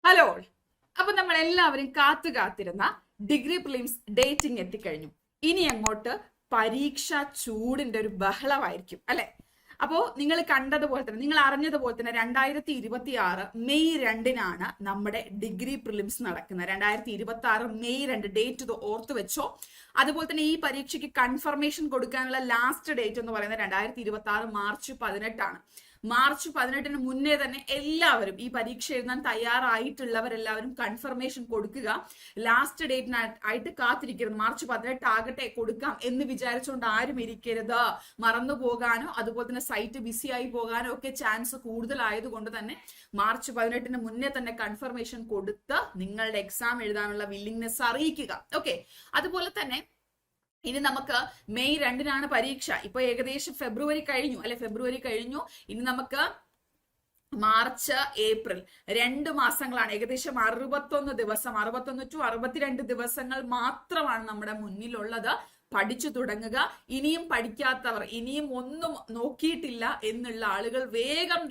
Hello. അപ്പൊ നമ്മൾ എല്ലാവരും കാത്തിരുന്ന ഡിഗ്രി പ്രിലിംസ് ഡേറ്റിംഗ് എത്തിക്കഴിഞ്ഞു. ഇനി അങ്ങോട്ട് പരീക്ഷ ചൂടിന്റെ ഒരു ബഹളമായിരിക്കും അല്ലെ? അപ്പോ നിങ്ങൾ കണ്ടതുപോലെ തന്നെ, നിങ്ങൾ അറിഞ്ഞതുപോലെ തന്നെ 2026 മെയ് 2-നാണ് നമ്മുടെ ഡിഗ്രി പ്രിലിംസ് നടക്കുന്നത്. 2026 മെയ് 2 ഡേറ്റ് ഓർത്തു വെച്ചോ. അതുപോലെ തന്നെ ഈ പരീക്ഷയ്ക്ക് കൺഫർമേഷൻ കൊടുക്കാനുള്ള ലാസ്റ്റ് ഡേറ്റ് എന്ന് പറയുന്നത് 2026 മാർച്ച് 18 മാർച്ച് 18 മുന്നേ തന്നെ എല്ലാവരും ഈ പരീക്ഷ എഴുതാൻ തയ്യാറായിട്ടുള്ളവരെല്ലാവരും കൺഫർമേഷൻ കൊടുക്കുക. ലാസ്റ്റ് ഡേറ്റിനായിട്ട് കാത്തിരിക്കരുത്. മാർച്ച് 18 ആകട്ടെ കൊടുക്കാം എന്ന് വിചാരിച്ചുകൊണ്ട് ആരും ഇരിക്കരുത്. മറന്നു പോകാനോ അതുപോലെ തന്നെ സൈറ്റ് ബിസി ആയി പോകാനോ ഒക്കെ ചാൻസ് കൂടുതലായതുകൊണ്ട് തന്നെ മാർച്ച് 18 മുന്നേ തന്നെ കൺഫർമേഷൻ കൊടുത്ത് നിങ്ങളുടെ എക്സാം എഴുതാനുള്ള വില്ലിങ്നെസ് അറിയിക്കുക. ഓക്കെ. അതുപോലെ തന്നെ ഇനി നമുക്ക് മെയ് 2-നാണ് പരീക്ഷ. ഇപ്പൊ ഏകദേശം ഫെബ്രുവരി കഴിഞ്ഞു. ഇനി നമുക്ക് മാർച്ച് ഏപ്രിൽ 2 മാസങ്ങളാണ്. ഏകദേശം 61 ദിവസം, 61 to 62 ദിവസങ്ങൾ മാത്രമാണ് നമ്മുടെ മുന്നിലുള്ളത്. പഠിച്ചു തുടങ്ങുക. ഇനിയും പഠിക്കാത്തവർ, ഇനിയും ഒന്നും നോക്കിയിട്ടില്ല എന്നുള്ള ആളുകൾ വേഗം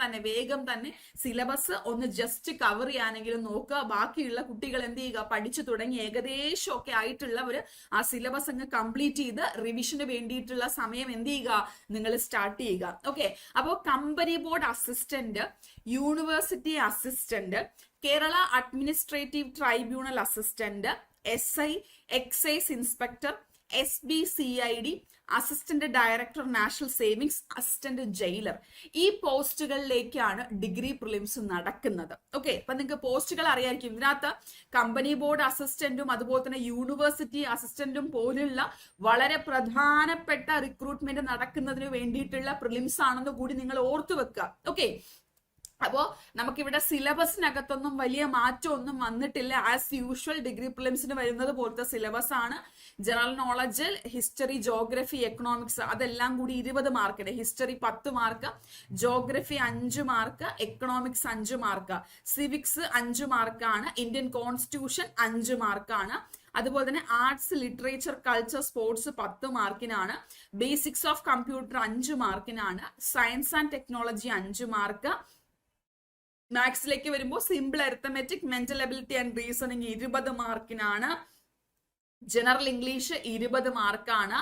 തന്നെ സിലബസ് ഒന്ന് ജസ്റ്റ് കവർ ചെയ്യാനെങ്കിലും നോക്കുക. ബാക്കിയുള്ള കുട്ടികൾ എന്ത് ചെയ്യുക, പഠിച്ചു തുടങ്ങി ഏകദേശം ഒക്കെ ആയിട്ടുള്ളവർ ആ സിലബസ് അങ്ങ് കംപ്ലീറ്റ് ചെയ്ത് റിവിഷന് വേണ്ടിയിട്ടുള്ള സമയം എന്ത് ചെയ്യുക, നിങ്ങൾ സ്റ്റാർട്ട് ചെയ്യുക. ഓക്കെ. അപ്പോൾ company board assistant, university assistant, Kerala administrative tribunal assistant, SI excise inspector, SBCID, assistant director national savings, assistant jailer, ഈ പോസ്റ്റുകളിലേക്കാണ് ഡിഗ്രി പ്രിലിംസ് നടക്കുന്നത്. ഓക്കെ. അപ്പൊ നിങ്ങൾക്ക് പോസ്റ്റുകൾ അറിയായിരിക്കും. ഇതിനകത്ത് കമ്പനി ബോർഡ് അസിസ്റ്റന്റും അതുപോലെ തന്നെ യൂണിവേഴ്സിറ്റി അസിസ്റ്റന്റും പോലുള്ള വളരെ പ്രധാനപ്പെട്ട റിക്രൂട്ട്മെന്റ് നടക്കുന്നതിന് വേണ്ടിയിട്ടുള്ള പ്രിലിംസ് ആണെന്ന് കൂടി നിങ്ങൾ ഓർത്തു വെക്കുക. ഓക്കെ. അപ്പോ നമുക്കിവിടെ സിലബസിനകത്തൊന്നും വലിയ മാറ്റമൊന്നും വന്നിട്ടില്ല. ആസ് യൂഷ്വൽ ഡിഗ്രി പ്രിലിംസിന് വരുന്നത് പോലത്തെ സിലബസ് ആണ്. General knowledge, history, geography, economics അതെല്ലാം കൂടി 20 മാർക്കിന്റെ. History 10 mark, geography 5 mark, economics 5 mark, civics 5 മാർക്കാണ്, ഇന്ത്യൻ കോൺസ്റ്റിറ്റ്യൂഷൻ 5 മാർക്കാണ്. അതുപോലെ തന്നെ ആർട്സ്, ലിറ്ററേച്ചർ, കൾച്ചർ, സ്പോർട്സ് 10 മാർക്കിനാണ്. ബേസിക്സ് ഓഫ് കമ്പ്യൂട്ടർ 5 മാർക്കിനാണ്. Science and technology 5 mark. മാത്സിലേക്ക് വരുമ്പോൾ simple arithmetic, mental ability and reasoning 20 മാർക്കിനാണ്. ജനറൽ ഇംഗ്ലീഷ് 20 മാർക്കാണ്.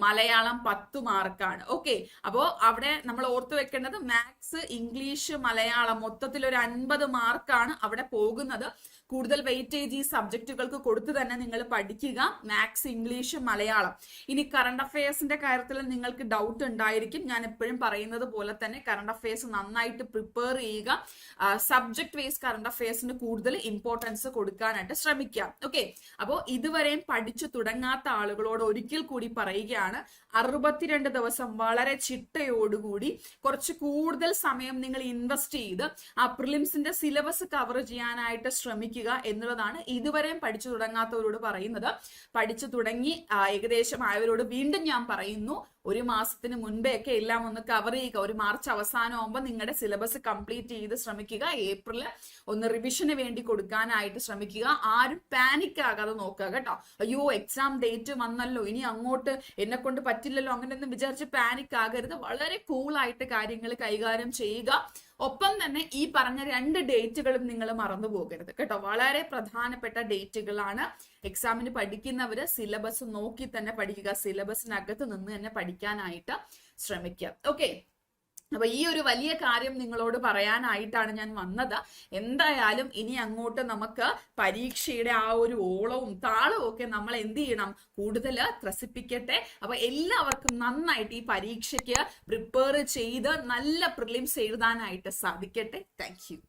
മലയാളം 10 മാർക്കാണ്. ഓക്കെ. അപ്പോ അവിടെ നമ്മൾ ഓർത്തു വെക്കേണ്ടത് മാത്സ്, ഇംഗ്ലീഷ്, മലയാളം മൊത്തത്തിൽ ഒരു 50 മാർക്കാണ് അവിടെ പോകുന്നത്. കൂടുതൽ വെയിറ്റേജ് ഈ സബ്ജക്റ്റുകൾക്ക് കൊടുത്തു തന്നെ നിങ്ങൾ പഠിക്കുക. Maths, English, Malayalam. ഇനി കറണ്ട് അഫയേഴ്സിന്റെ കാര്യത്തിൽ നിങ്ങൾക്ക് ഡൗട്ട് ഉണ്ടായിരിക്കും. ഞാൻ എപ്പോഴും പറയുന്നത് പോലെ തന്നെ കറണ്ട് അഫയേഴ്സ് നന്നായിട്ട് പ്രിപ്പയർ ചെയ്യുക. സബ്ജക്ട് വൈസ് കറണ്ട് അഫയേഴ്സിന് കൂടുതൽ ഇമ്പോർട്ടൻസ് കൊടുക്കാനായിട്ട് ശ്രമിക്കാം. ഓക്കെ. അപ്പോൾ ഇതുവരെയും പഠിച്ചു തുടങ്ങാത്ത ആളുകളോട് ഒരിക്കൽ കൂടി പറയുകയാണ്, 62 ദിവസം വളരെ ചിട്ടയോടുകൂടി കുറച്ച് കൂടുതൽ സമയം നിങ്ങൾ ഇൻവെസ്റ്റ് ചെയ്ത് ആ പ്രിലിംസിന്റെ സിലബസ് കവർ ചെയ്യാനായിട്ട് ശ്രമിക്കുക എന്നുള്ളതാണ് ഇതുവരെയും പഠിച്ചു തുടങ്ങാത്തവരോട് പറയുന്നത്. പഠിച്ചു തുടങ്ങി ഏകദേശം ആയവരോട് വീണ്ടും ഞാൻ പറയുന്നു, 1 മാസത്തിന് മുൻപേ ഒക്കെ എല്ലാം ഒന്ന് കവർ ചെയ്യുക. ഒരു മാർച്ച് അവസാനം ആകുമ്പോൾ നിങ്ങളുടെ സിലബസ് കംപ്ലീറ്റ് ചെയ്ത് ശ്രമിക്കുക. ഏപ്രിൽ ഒന്ന് റിവിഷന് വേണ്ടി കൊടുക്കാനായിട്ട് ശ്രമിക്കുക. ആരും പാനിക് ആകാതെ നോക്കുക കേട്ടോ. അയ്യോ എക്സാം ഡേറ്റ് വന്നല്ലോ, ഇനി അങ്ങോട്ട് എന്നെ കൊണ്ട് പറ്റില്ലല്ലോ, അങ്ങനെയൊന്നും വിചാരിച്ച് പാനിക് ആകരുത്. വളരെ കൂളായിട്ട് കാര്യങ്ങൾ കൈകാര്യം ചെയ്യുക. ഒപ്പം തന്നെ ഈ പറഞ്ഞ 2 ഡേറ്റുകളും നിങ്ങൾ മറന്നു പോകരുത് കേട്ടോ. വളരെ പ്രധാനപ്പെട്ട ഡേറ്റുകളാണ്. എക്സാമിന് പഠിക്കുന്നവര് സിലബസ് നോക്കി തന്നെ പഠിക്കുക. സിലബസിനകത്ത് നിന്ന് തന്നെ പഠിക്കാനായിട്ട് ശ്രമിക്കുക. ഓക്കെ. അപ്പൊ ഈ ഒരു വലിയ കാര്യം നിങ്ങളോട് പറയാനായിട്ടാണ് ഞാൻ വന്നത്. എന്തായാലും ഇനി അങ്ങോട്ട് നമുക്ക് പരീക്ഷയുടെ ആ ഒരു ഓളവും താളവും ഒക്കെ നമ്മൾ എന്ത് ചെയ്യണം, കൂടുതൽ ത്രസിപ്പിക്കട്ടെ. അപ്പൊ എല്ലാവർക്കും നന്നായിട്ട് ഈ പരീക്ഷയ്ക്ക് പ്രിപ്പയർ ചെയ്ത് നല്ല പ്രിലിംസ് എഴുതാനായിട്ട് സാധിക്കട്ടെ. Thank you.